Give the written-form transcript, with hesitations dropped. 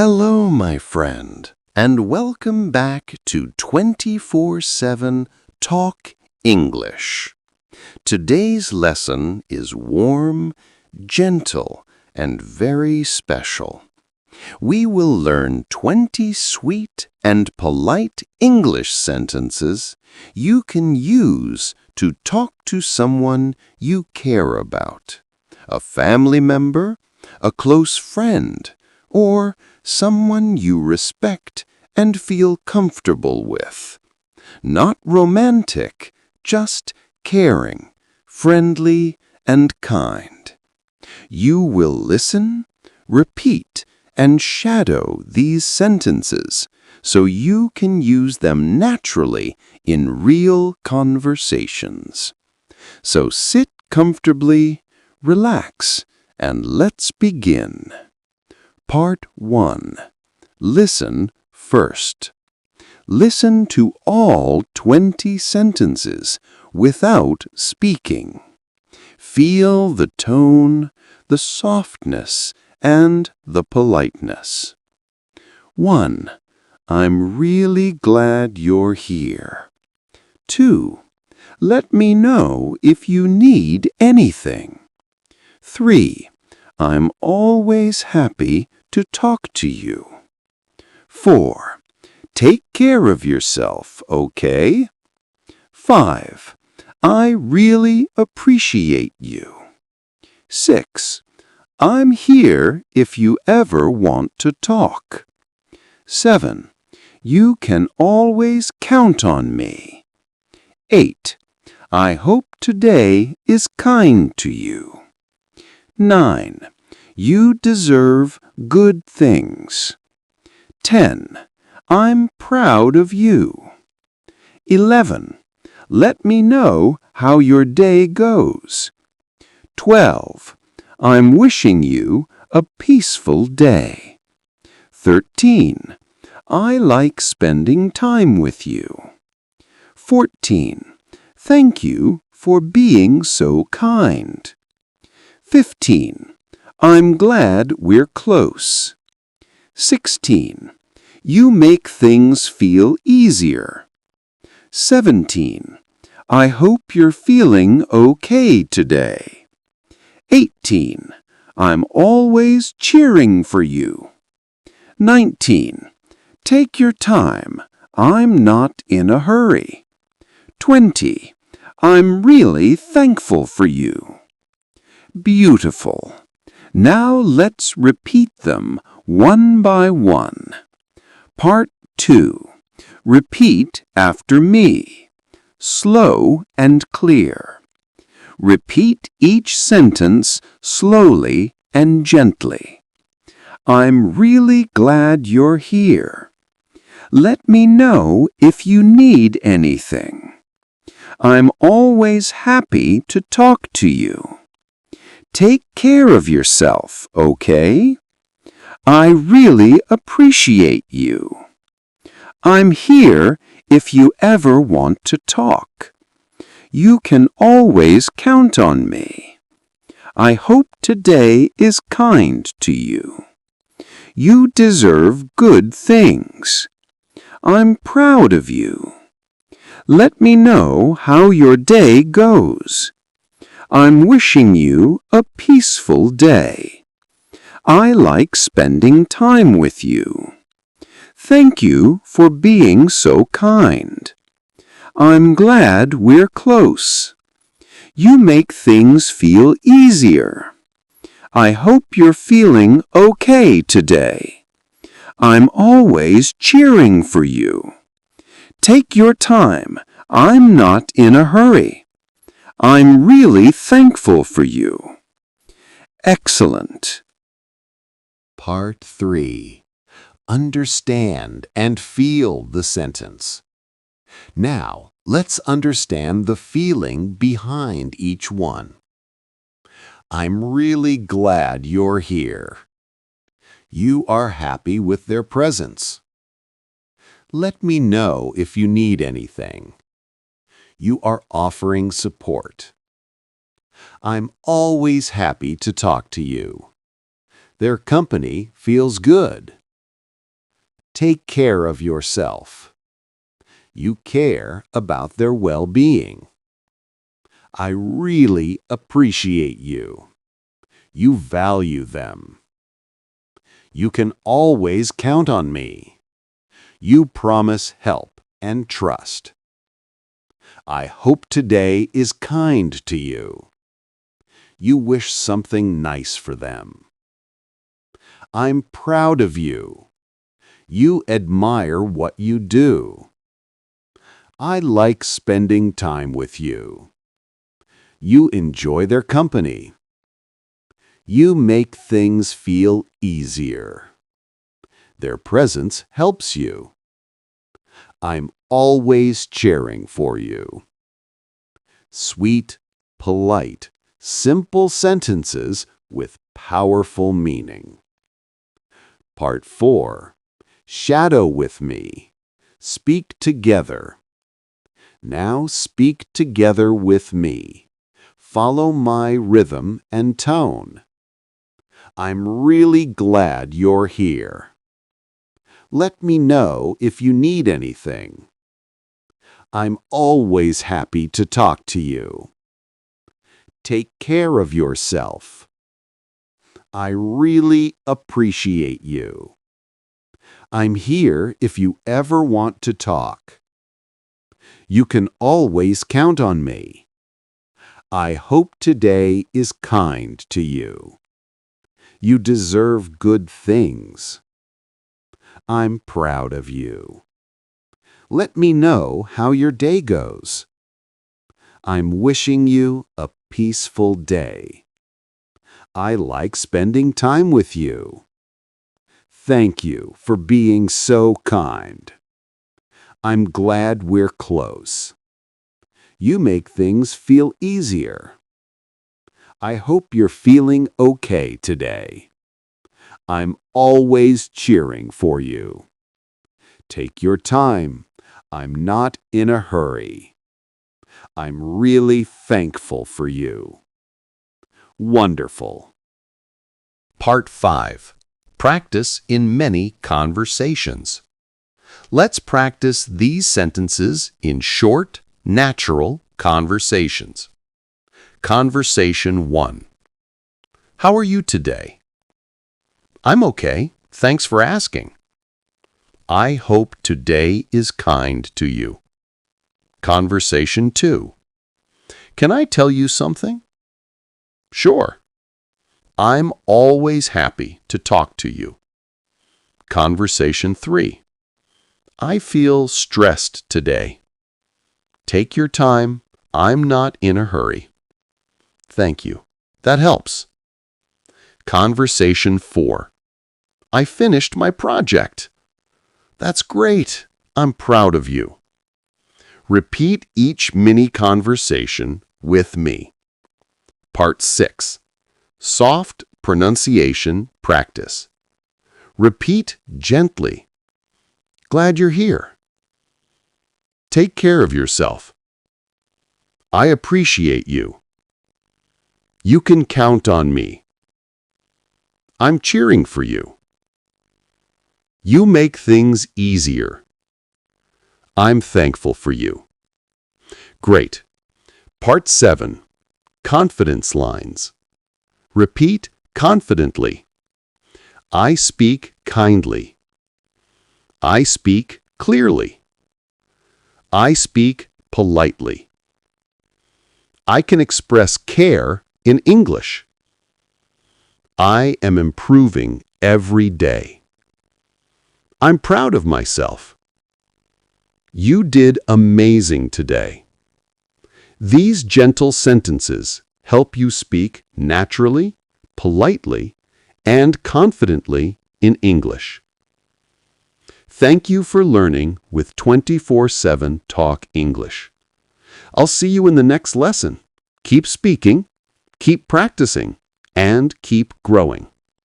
Hello, my friend, and welcome back to 24/7 Talk English. Today's lesson is warm, gentle, and very special. We will learn 20 sweet and polite English sentences you can use to talk to someone you care about, a family member, a close friend, or someone you respect and feel comfortable with. Not romantic, just caring, friendly, and kind. You will listen, repeat, and shadow these sentences so you can use them naturally in real conversations. So sit comfortably, relax, and let's begin. Part 1. Listen first. Listen to all 20 sentences without speaking. Feel the tone, the softness, and the politeness. 1. I'm really glad you're here. 2. Let me know if you need anything. 3. I'm always happy to talk to you. 4. Take care of yourself, okay? 5. I really appreciate you. 6. I'm here if you ever want to talk. 7. You can always count on me. 8. I hope today is kind to you. 9. You deserve good things. 10. I'm proud of you. 11. Let me know how your day goes. 12. I'm wishing you a peaceful day. 13. I like spending time with you. 14. Thank you for being so kind. 15. I'm glad we're close. 16. You make things feel easier. 17. I hope you're feeling okay today. 18. I'm always cheering for you. 19. Take your time. I'm not in a hurry. 20. I'm really thankful for you. Beautiful. Now let's repeat them one by one. Part 2. Repeat after me. Slow and clear. Repeat each sentence slowly and gently. I'm really glad you're here. Let me know if you need anything. I'm always happy to talk to you. Take care of yourself, okay? I really appreciate you. I'm here if you ever want to talk. You can always count on me. I hope today is kind to you. You deserve good things. I'm proud of you. Let me know how your day goes. I'm wishing you a peaceful day. I like spending time with you. Thank you for being so kind. I'm glad we're close. You make things feel easier. I hope you're feeling okay today. I'm always cheering for you. Take your time. I'm not in a hurry. I'm really thankful for you. Excellent. Part 3. Understand and feel the sentence. Now, let's understand the feeling behind each one. I'm really glad you're here. You are happy with their presence. Let me know if you need anything. You are offering support. I'm always happy to talk to you. Their company feels good. take care of yourself. You care about their well-being. I really appreciate you. You value them. You can always count on me. You promise help and trust. I hope today is kind to you. You wish something nice for them. I'm proud of you. You admire what you do. I like spending time with you. You enjoy their company. You make things feel easier. Their presence helps you. I'm always cheering for you. Sweet, polite, simple sentences with powerful meaning. Part 4. Shadow with me. Speak together. Now speak together with me. Follow my rhythm and tone. I'm really glad you're here. Let me know if you need anything. I'm always happy to talk to you. Take care of yourself. I really appreciate you. I'm here if you ever want to talk. You can always count on me. I hope today is kind to you. You deserve good things. I'm proud of you. Let me know how your day goes. I'm wishing you a peaceful day. I like spending time with you. Thank you for being so kind. I'm glad we're close. You make things feel easier. I hope you're feeling okay today. I'm always cheering for you. Take your time. I'm not in a hurry. I'm really thankful for you. Wonderful. Part 5. Practice in many conversations. Let's practice these sentences in short, natural conversations. Conversation 1. How are you today? I'm okay. Thanks for asking. I hope today is kind to you. Conversation 2. Can I tell you something? Sure. I'm always happy to talk to you. Conversation 3. I feel stressed today. Take your time. I'm not in a hurry. Thank you. That helps. Conversation 4. I finished my project. That's great. I'm proud of you. Repeat each mini conversation with me. Part 6. Soft pronunciation practice. Repeat gently. Glad you're here. Take care of yourself. I appreciate you. You can count on me. I'm cheering for you. You make things easier. I'm thankful for you. Great. Part 7. Confidence lines. Repeat confidently. I speak kindly. I speak clearly. I speak politely. I can express care in English. I am improving every day. I'm proud of myself. You did amazing today. These gentle sentences help you speak naturally, politely, and confidently in English. Thank you for learning with 24/7 Talk English. I'll see you in the next lesson. Keep speaking, keep practicing, and keep growing.